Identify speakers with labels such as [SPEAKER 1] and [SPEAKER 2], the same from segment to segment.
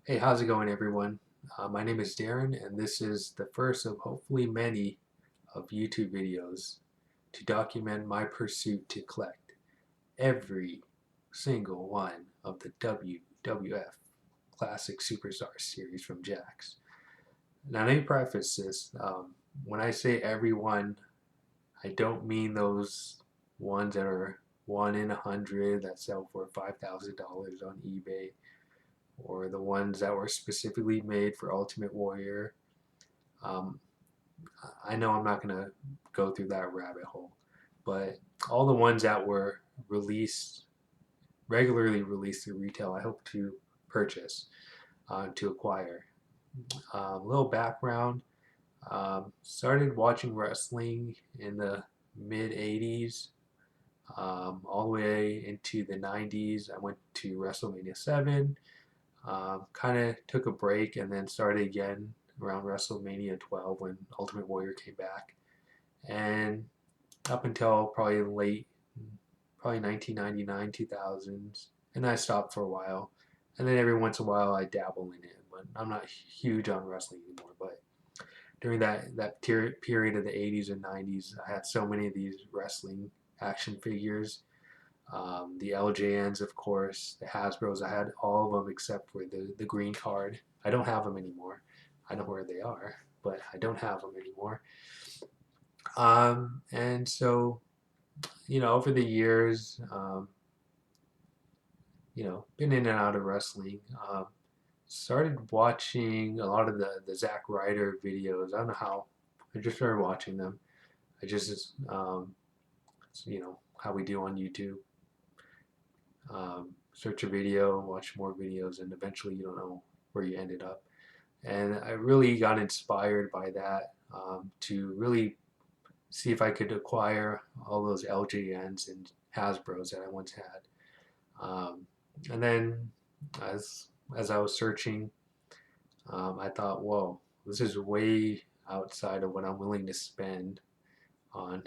[SPEAKER 1] Hey, how's it going, everyone? My name is Darren, and this is the first of hopefully many of YouTube videos to document my pursuit to collect every single one of the WWF Classic Superstar series from Jakks. Now, let me preface this. When I say every one, I don't mean those ones that are 1 in 100 that sell for $5,000 on eBay, or the ones that were specifically made for Ultimate Warrior. Um, I know I'm not going to go through that rabbit hole, but all the ones that were released, regularly released through retail, I hope to purchase, to acquire. Little background, started watching wrestling in the mid 80s, all the way into the 90s. I went to WrestleMania 7. Kind of took a break and then started again around WrestleMania 12 when Ultimate Warrior came back, and up until probably 1999, 2000s, and I stopped for a while, and then every once in a while I dabble in it, but I'm not huge on wrestling anymore. But during that period of the 80s and 90s, I had so many of these wrestling action figures, the LJNs, of course, the Hasbros. I had all of them except for the green card. I don't have them anymore. I know where they are, but I don't have them anymore. And so, over the years, been in and out of wrestling. Started watching a lot of the Zack Ryder videos. I don't know how. I just started watching them. I just, how we do on YouTube. Search a video, watch more videos, and eventually you don't know where you ended up. And I really got inspired by that, to really see if I could acquire all those LJNs and Hasbros that I once had. And then as I was searching, I thought, whoa, this is way outside of what I'm willing to spend on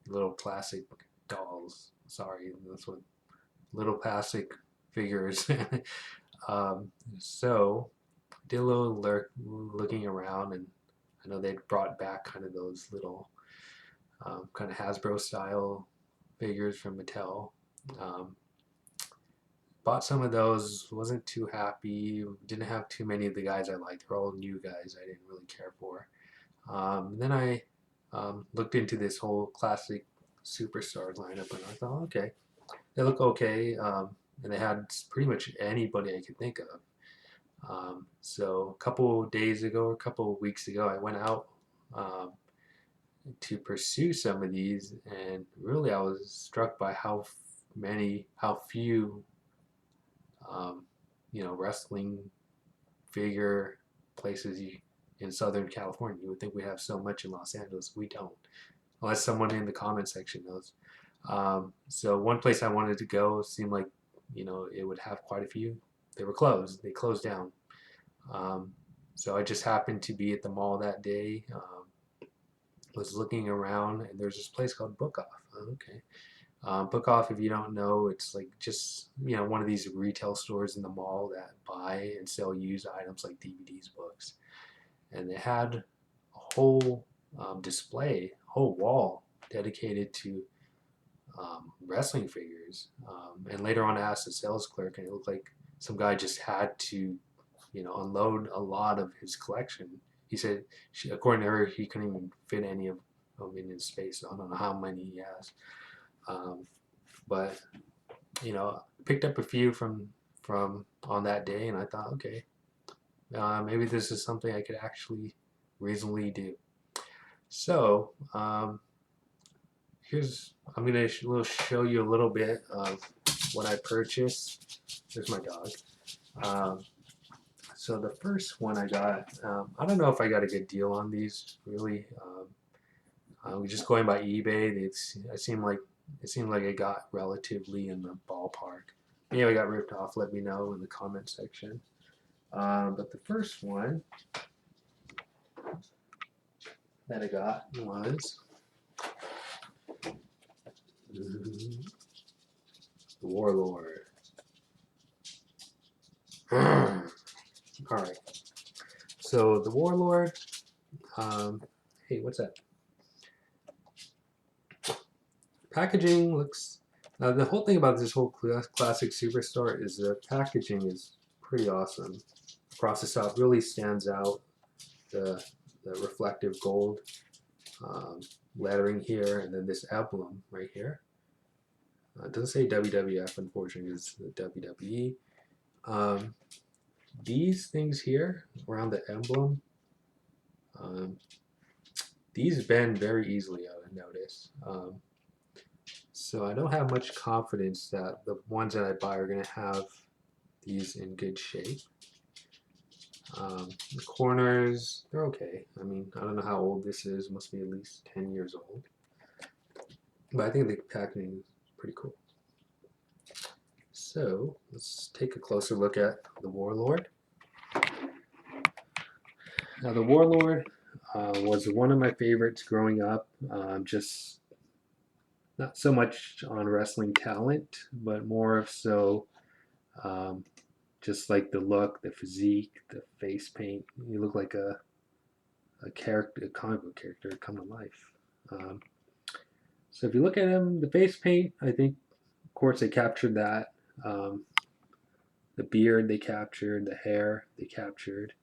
[SPEAKER 1] little classic dolls. Sorry, that's what little plastic figures. So did a little looking around, and I know they'd brought back kind of those little, kind of Hasbro style figures from Mattel. Um, Bought some of those, wasn't too happy, didn't have too many of the guys I liked. They're all new guys I didn't really care for. Then I looked into this whole classic superstars lineup, and I thought, okay, they look okay. And they had pretty much anybody I could think of. So a couple days ago, or a couple of weeks ago, I went out, um, to pursue some of these, and really I was struck by how few, um, wrestling figure places in Southern California. You would think we have so much in Los Angeles. We don't, unless someone in the comment section knows. So one place I wanted to go seemed like, it would have quite a few. They were closed. They closed down. Um, so I just happened to be at the mall that day. Was looking around, and there's this place called Book Off. Okay. Book Off, if you don't know, it's like just, one of these retail stores in the mall that buy and sell used items like DVDs, books. And they had a whole, display, whole wall dedicated to, wrestling figures. And later on, I asked the sales clerk, and it looked like some guy just had to, unload a lot of his collection. He said, according to her, he couldn't even fit any of them in his space. So I don't know how many he has. Um, but picked up a few from on that day, and I thought, okay, maybe this is something I could actually reasonably do. So I'm gonna show you a little bit of what I purchased. There's my dog. Um, so the first one I got, I don't know if I got a good deal on these really. Just going by eBay, it seemed like it got relatively in the ballpark. Maybe I got ripped off. Let me know in the comment section. But the first one that I got was the Warlord. All right. So the Warlord. Hey, what's that? Packaging looks. The whole thing about this whole classic Superstar is the packaging is pretty awesome. Across the top really stands out. The reflective gold lettering here, and then this emblem right here. It doesn't say WWF, unfortunately, it's the WWE. These things here around the emblem, these bend very easily, I would notice. So I don't have much confidence that the ones that I buy are going to have these in good shape. The corners, they're okay. I mean, I don't know how old this is. Must be at least 10 years old. But I think the packaging is pretty cool. So let's take a closer look at the Warlord. Now the Warlord was one of my favorites growing up. Just not so much on wrestling talent, but more so just like the look, the physique, the face paint. You look like a character, a comic book character come to life. So if you look at him, the face paint, I think, of course, they captured that. The beard they captured, the hair they captured.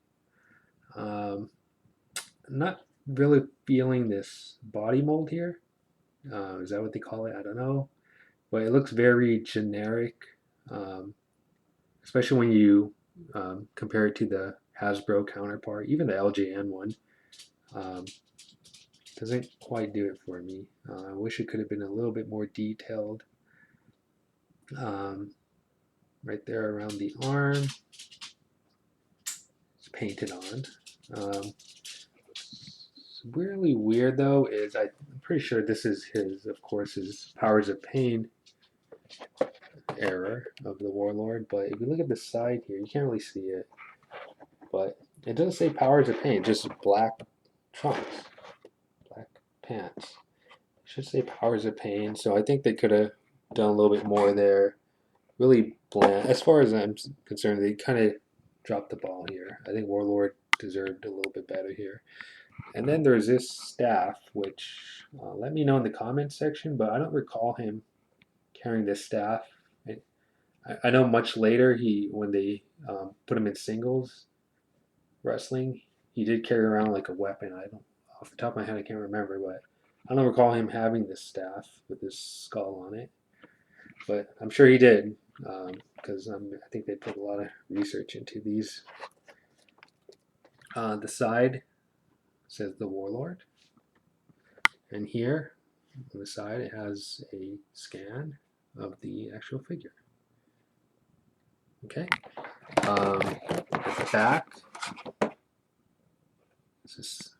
[SPEAKER 1] Not really feeling this body mold here. Is that what they call it? I don't know. But it looks very generic, especially when you compare it to the Hasbro counterpart, even the LJN one. Doesn't quite do it for me. I wish it could have been a little bit more detailed. Right there around the arm, it's painted on. Really weird though is I'm pretty sure this is his, of course, his Powers of Pain era of the Warlord. But if you look at the side here, you can't really see it. But it doesn't say Powers of Pain, just black trunks, black pants. It should say Powers of Pain. So I think they could have done a little bit more there. Really bland. As far as I'm concerned, they kind of dropped the ball here. I think Warlord deserved a little bit better here. And then there's this staff, which let me know in the comments section, but I don't recall him carrying this staff. I know much later, when they put him in singles wrestling, he did carry around like a weapon. I don't, off the top of my head, I can't remember, but I don't recall him having this staff with this skull on it. But I'm sure he did, because I think they put a lot of research into these. The side says the Warlord, and here on the side it has a scan of the actual figure. Okay, at the back this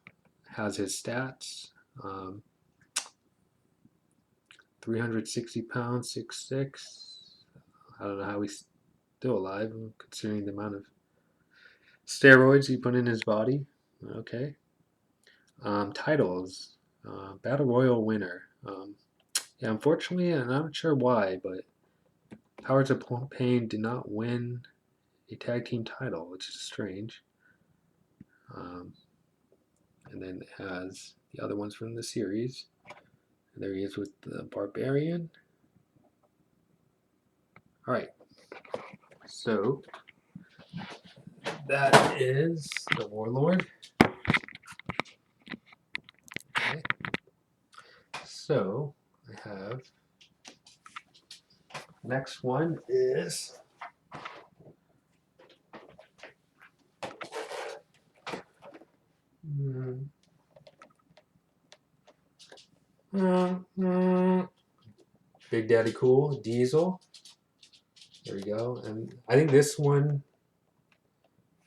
[SPEAKER 1] has his stats. 360 pounds, 6'6". I don't know how he's still alive considering the amount of steroids he put in his body. Okay. Titles. Battle Royal winner. Yeah, unfortunately, and I'm not sure why, but Powers of Pain did not win a tag team title, which is strange. And then it has the other ones from the series. And there he is with the Barbarian. All right. So that is the Warlord. Okay. So I have next one is Big Daddy Cool Diesel. There we go. And I think this one,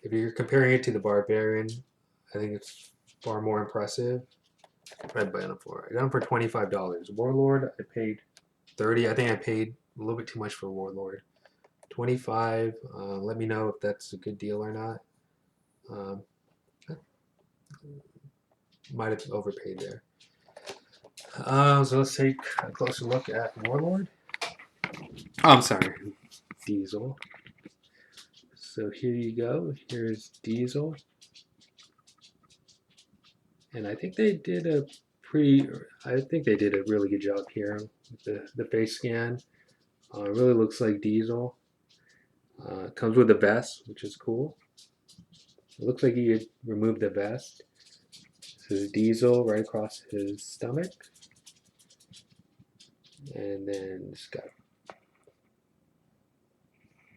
[SPEAKER 1] if you're comparing it to the Barbarian, I think it's far more impressive. I got him for $25. Warlord, I paid $30. I think I paid a little bit too much for Warlord. $25. Let me know if that's a good deal or not. Might have overpaid there. So let's take a closer look at Warlord. Oh, I'm sorry, Diesel. So here you go. Here's Diesel. And I think they did a really good job here with the face scan. It really looks like Diesel. Comes with a vest, which is cool. It looks like he removed the vest. This is Diesel right across his stomach. And then it's got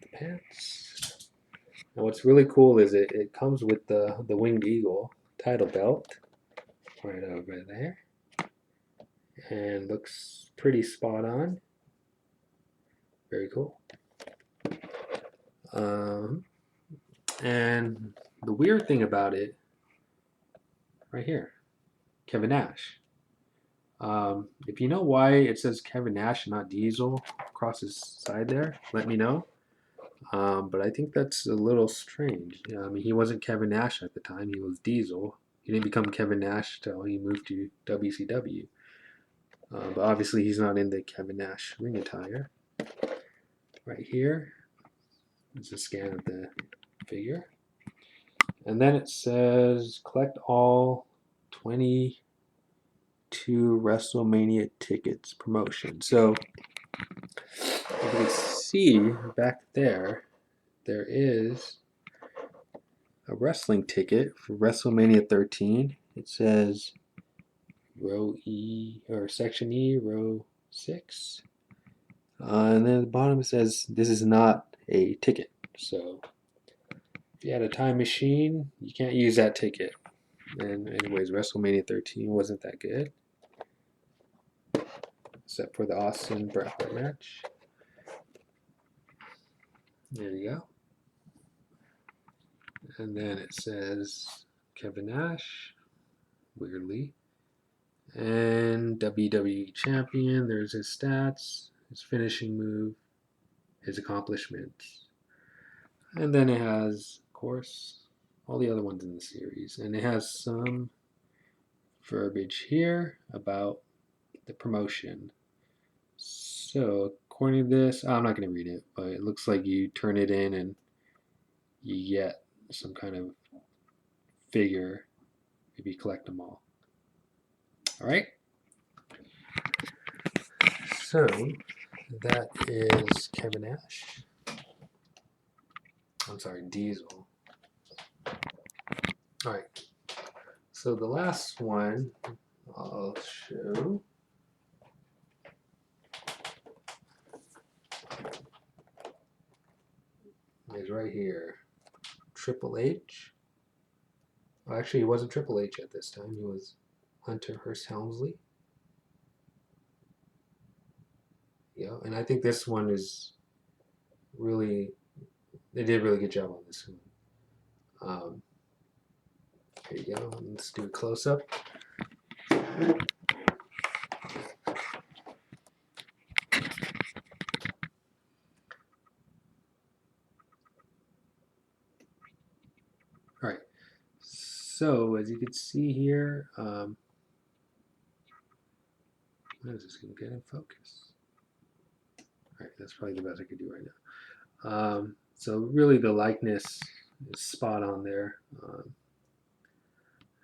[SPEAKER 1] the pants. And what's really cool is it comes with the Winged Eagle title belt right over there. And looks pretty spot on. Very cool. And the weird thing about it, right here, Kevin Nash. If you know why it says Kevin Nash and not Diesel across his side there, let me know. But I think that's a little strange. I mean, he wasn't Kevin Nash at the time. He was Diesel. He didn't become Kevin Nash till he moved to WCW. But obviously, he's not in the Kevin Nash ring attire. Right here is a scan of the figure. And then it says, collect all 22 WrestleMania tickets promotion. So, if you can see back there, there is a wrestling ticket for WrestleMania 13. It says row E, or section E, row 6. And then at the bottom it says this is not a ticket. So if you had a time machine, you can't use that ticket. And anyways, WrestleMania 13 wasn't that good, except for the Austin Bret Hart match. There you go. And then it says Kevin Nash, weirdly. And WWE Champion, there's his stats, his finishing move, his accomplishments. And then it has, of course, all the other ones in the series. And it has some verbiage here about the promotion. So, according to this, I'm not going to read it, but it looks like you turn it in and you get some kind of figure if you collect them all. All right. So that is Kevin Nash. I'm sorry, Diesel. All right. So the last one I'll show is right here. Triple H. Well, actually, he wasn't Triple H at this time. He was Hunter Hearst Helmsley. Yeah, and I think this one is really, they did a really good job on this one. Here you go. Let's do a close up. All right. So as you can see here, when is this going to get in focus? All right, that's probably the best I could do right now. So really the likeness is spot on there.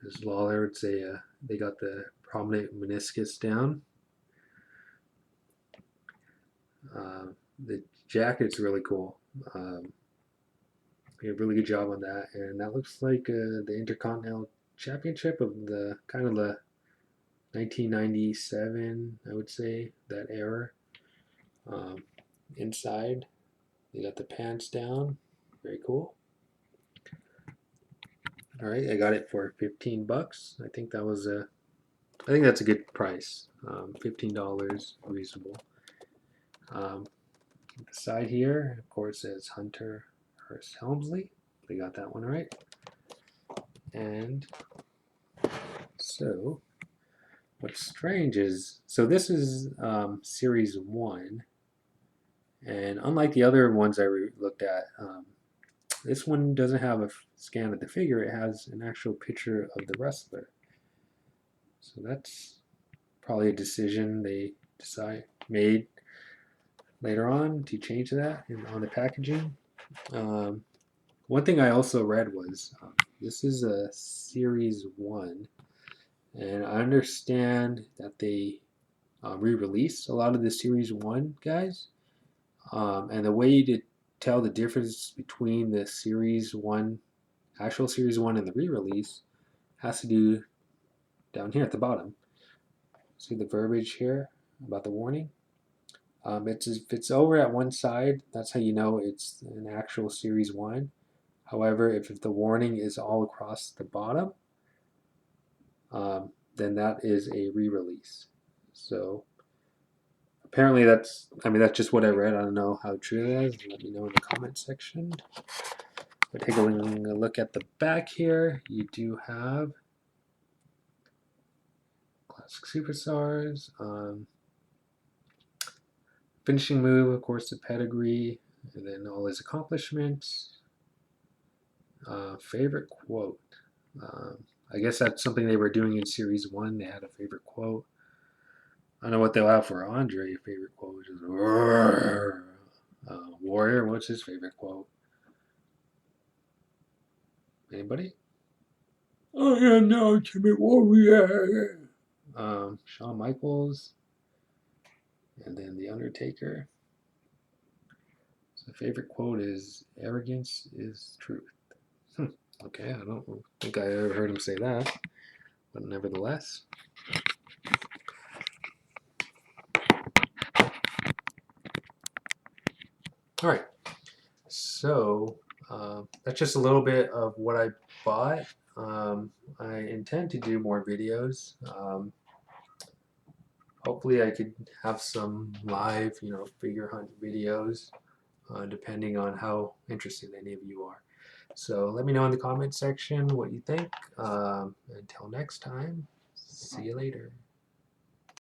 [SPEAKER 1] As Lawler would say, they got the prominent meniscus down. The jacket's really cool. They did a really good job on that, and that looks like the Intercontinental Championship of the kind of the 1997, I would say, that era. Inside, they got the pants down. Very cool. All right, I got it for $15. I think that's a good price. $15, reasonable. The side here, of course, says Hunter Hearst Helmsley. They got that one right. And so, what's strange is, so this is Series 1. And unlike the other ones I looked at, this one doesn't have a scan of the figure. It has an actual picture of the wrestler. So that's probably a decision they made later on to change that on the packaging. One thing I also read was this is a series one, and I understand that they re-released a lot of the series one guys, and the way to tell the difference between the series one, actual series one, and the re-release has to do down here at the bottom. See the verbiage here about the warning. If it's over at one side, that's how you know it's an actual series one. However, if the warning is all across the bottom, then that is a re-release. So apparently that's just what I read. I don't know how true that is. Let me know in the comment section. But taking a look at the back here, you do have classic superstars, finishing move, of course, the pedigree, and then all his accomplishments. Favorite quote. I guess that's something they were doing in series one. They had a favorite quote. I don't know what they'll have for Andre. Favorite quote, which is Warrior. What's his favorite quote? Anybody? I am the ultimate warrior. Shawn Michaels, and then the Undertaker. So favorite quote is "Arrogance is truth." Okay, I don't think I ever heard him say that, but nevertheless. All right, so that's just a little bit of what I bought. I intend to do more videos. Hopefully, I could have some live, figure hunt videos, depending on how interested any of you are. So let me know in the comment section what you think. Until next time, see you later.